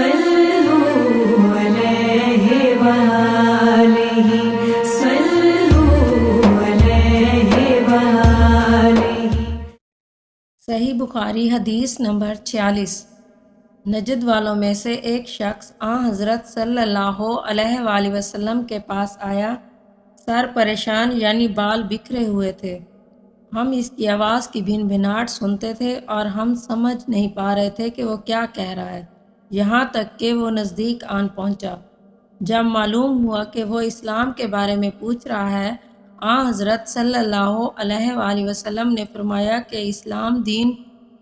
صلوا علیہ وآلہ صلوا علیہ وآلہ۔ صحیح بخاری حدیث نمبر 46۔ نجد والوں میں سے ایک شخص حضرت صلی اللہ علیہ وآلہ وسلم کے پاس آیا، سر پریشان یعنی بال بکھرے ہوئے تھے۔ ہم اس کی آواز کی بھن بھناٹ سنتے تھے اور ہم سمجھ نہیں پا رہے تھے کہ وہ کیا کہہ رہا ہے، یہاں تک کہ وہ نزدیک آن پہنچا۔ جب معلوم ہوا کہ وہ اسلام کے بارے میں پوچھ رہا ہے، حضرت صلی اللہ علیہ وآلہ وسلم نے فرمایا کہ اسلام دین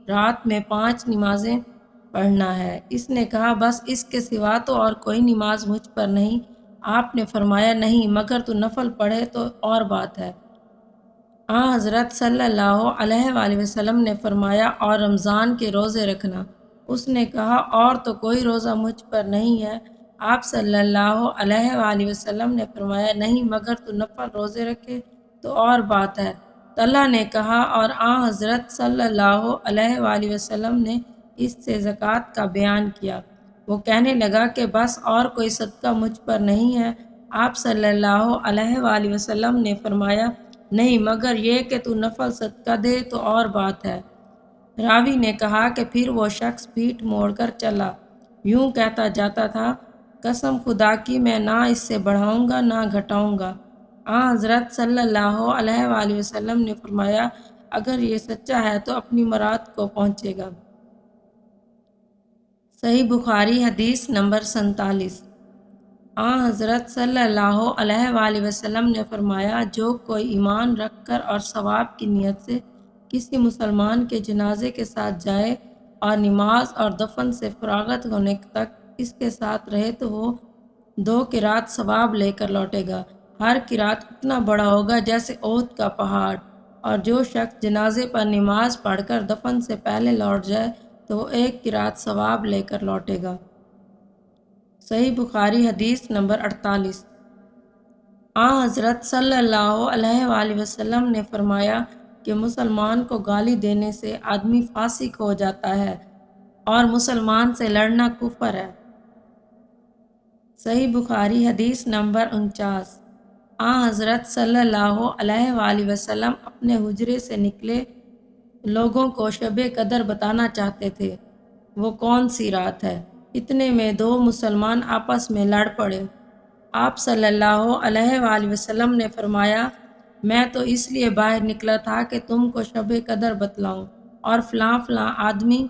رات میں 5 نمازیں پڑھنا ہے۔ اس نے کہا بس اس کے سوا تو اور کوئی نماز مجھ پر نہیں۔ آپ نے فرمایا نہیں، مگر تو نفل پڑھے تو اور بات ہے۔ حضرت صلی اللہ علیہ وآلہ وسلم نے فرمایا اور رمضان کے روزے رکھنا۔ اس نے کہا اور تو کوئی روزہ مجھ پر نہیں ہے۔ آپ صلی اللہ علیہ وآلہ وسلم نے فرمایا نہیں، مگر تو نفل روزے رکھے تو اور بات ہے۔ طلحہ نے کہا اور حضرت صلی اللہ علیہ وآلہ وسلم نے اس سے زکوٰۃ کا بیان کیا۔ وہ کہنے لگا کہ بس اور کوئی صدقہ مجھ پر نہیں ہے۔ آپ صلی اللہ علیہ وآلہ وسلم نے فرمایا نہیں، مگر یہ کہ تو نفل صدقہ دے تو اور بات ہے۔ راوی نے کہا کہ پھر وہ شخص پیٹھ موڑ کر چلا، یوں کہتا جاتا تھا قسم خدا کی میں نہ اس سے بڑھاؤں گا نہ گھٹاؤں گا۔ حضرت صلی اللہ علیہ وآلہ وسلم نے فرمایا اگر یہ سچا ہے تو اپنی مراد کو پہنچے گا۔ صحیح بخاری حدیث نمبر 47۔ حضرت صلی اللہ علیہ وآلہ وسلم نے فرمایا جو کوئی ایمان رکھ کر اور ثواب کی نیت سے کسی مسلمان کے جنازے کے ساتھ جائے اور نماز اور دفن سے فراغت ہونے تک اس کے ساتھ رہے تو وہ 2 قرات ثواب لے کر لوٹے گا۔ ہر قرات اتنا بڑا ہوگا جیسے احد کا پہاڑ، اور جو شخص جنازے پر نماز پڑھ کر دفن سے پہلے لوٹ جائے تو وہ 1 قرات ثواب لے کر لوٹے گا۔ صحیح بخاری حدیث نمبر 48۔ حضرت صلی اللہ علیہ وآلہ وسلم نے فرمایا کہ مسلمان کو گالی دینے سے آدمی فاسق ہو جاتا ہے اور مسلمان سے لڑنا کفر ہے۔ صحیح بخاری حدیث نمبر 49۔ حضرت صلی اللہ علیہ وآلہ وسلم اپنے حجرے سے نکلے، لوگوں کو شب قدر بتانا چاہتے تھے۔ وہ کون سی رات ہے؟ اتنے میں 2 مسلمان آپس میں لڑ پڑے۔ آپ صلی اللہ علیہ وآلہ وسلم نے فرمایا میں تو اس لیے باہر نکلا تھا کہ تم کو شب قدر بتلاؤں، اور فلاں فلاں آدمی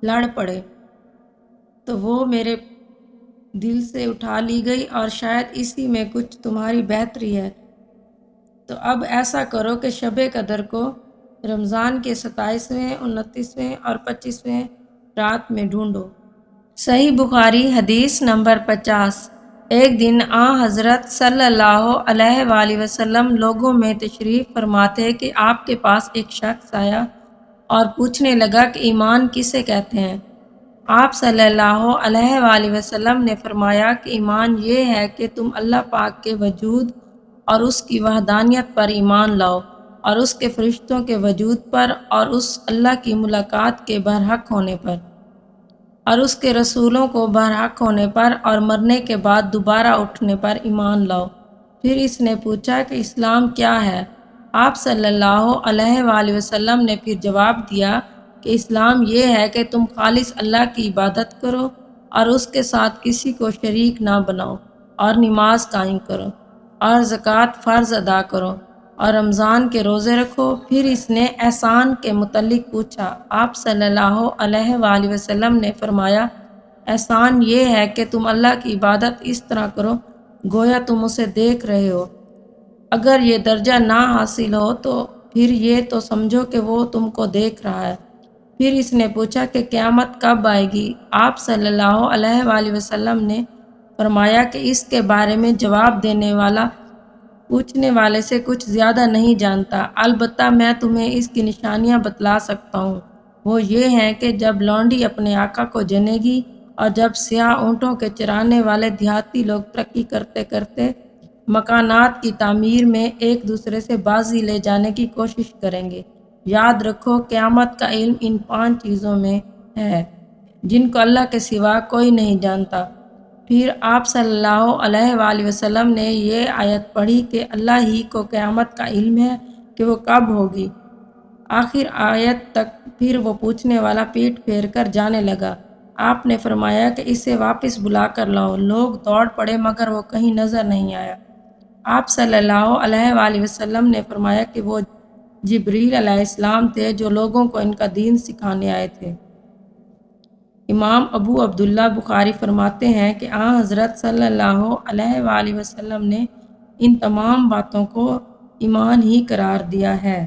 لڑ پڑے تو وہ میرے دل سے اٹھا لی گئی، اور شاید اسی میں کچھ تمہاری بہتری ہے، تو اب ایسا کرو کہ شب قدر کو رمضان کے 27ویں، 29ویں اور 25ویں رات میں ڈھونڈو۔ صحیح بخاری حدیث نمبر 50۔ ایک دن حضرت صلی اللہ علیہ وآلہ وسلم لوگوں میں تشریف فرما تھے کہ آپ کے پاس ایک شخص آیا اور پوچھنے لگا کہ ایمان کسے کہتے ہیں؟ آپ صلی اللہ علیہ وآلہ وسلم نے فرمایا کہ ایمان یہ ہے کہ تم اللہ پاک کے وجود اور اس کی وحدانیت پر ایمان لاؤ، اور اس کے فرشتوں کے وجود پر، اور اس اللہ کی ملاقات کے برحق ہونے پر، اور اس کے رسولوں کو برحق ہونے پر، اور مرنے کے بعد دوبارہ اٹھنے پر ایمان لاؤ۔ پھر اس نے پوچھا کہ اسلام کیا ہے؟ آپ صلی اللہ علیہ وآلہ وسلم نے پھر جواب دیا کہ اسلام یہ ہے کہ تم خالص اللہ کی عبادت کرو اور اس کے ساتھ کسی کو شریک نہ بناؤ، اور نماز قائم کرو، اور زکوٰۃ فرض ادا کرو، اور رمضان کے روزے رکھو۔ پھر اس نے احسان کے متعلق پوچھا۔ آپ صلی اللہ علیہ وآلہ وسلم نے فرمایا احسان یہ ہے کہ تم اللہ کی عبادت اس طرح کرو گویا تم اسے دیکھ رہے ہو۔ اگر یہ درجہ نہ حاصل ہو تو پھر یہ تو سمجھو کہ وہ تم کو دیکھ رہا ہے۔ پھر اس نے پوچھا کہ قیامت کب آئے گی؟ آپ صلی اللہ علیہ وآلہ وسلم نے فرمایا کہ اس کے بارے میں جواب دینے والا پوچھنے والے سے کچھ زیادہ نہیں جانتا، البتہ میں تمہیں اس کی نشانیاں بتلا سکتا ہوں۔ وہ یہ ہیں کہ جب لونڈی اپنے آقا کو جنے گی، اور جب سیاہ اونٹوں کے چرانے والے دیہاتی لوگ ترقی کرتے کرتے مکانات کی تعمیر میں ایک دوسرے سے بازی لے جانے کی کوشش کریں گے۔ یاد رکھو قیامت کا علم ان 5 چیزوں میں ہے: جن کو اللہ کے سوا کوئی نہیں جانتا۔ پھر آپ صلی اللہ علیہ وآلہ وسلم نے یہ آیت پڑھی کہ اللہ ہی کو قیامت کا علم ہے کہ وہ کب ہوگی، آخر آیت تک۔ پھر وہ پوچھنے والا پیٹ پھیر کر جانے لگا۔ آپ نے فرمایا کہ اسے واپس بلا کر لاؤ۔ لوگ دوڑ پڑے مگر وہ کہیں نظر نہیں آیا۔ آپ صلی اللہ علیہ وآلہ وسلم نے فرمایا کہ وہ جبریل علیہ السلام تھے جو لوگوں کو ان کا دین سکھانے آئے تھے۔ امام ابو عبداللہ بخاری فرماتے ہیں کہ حضرت صلی اللہ علیہ وآلہ وسلم نے ان تمام باتوں کو ایمان ہی قرار دیا ہے۔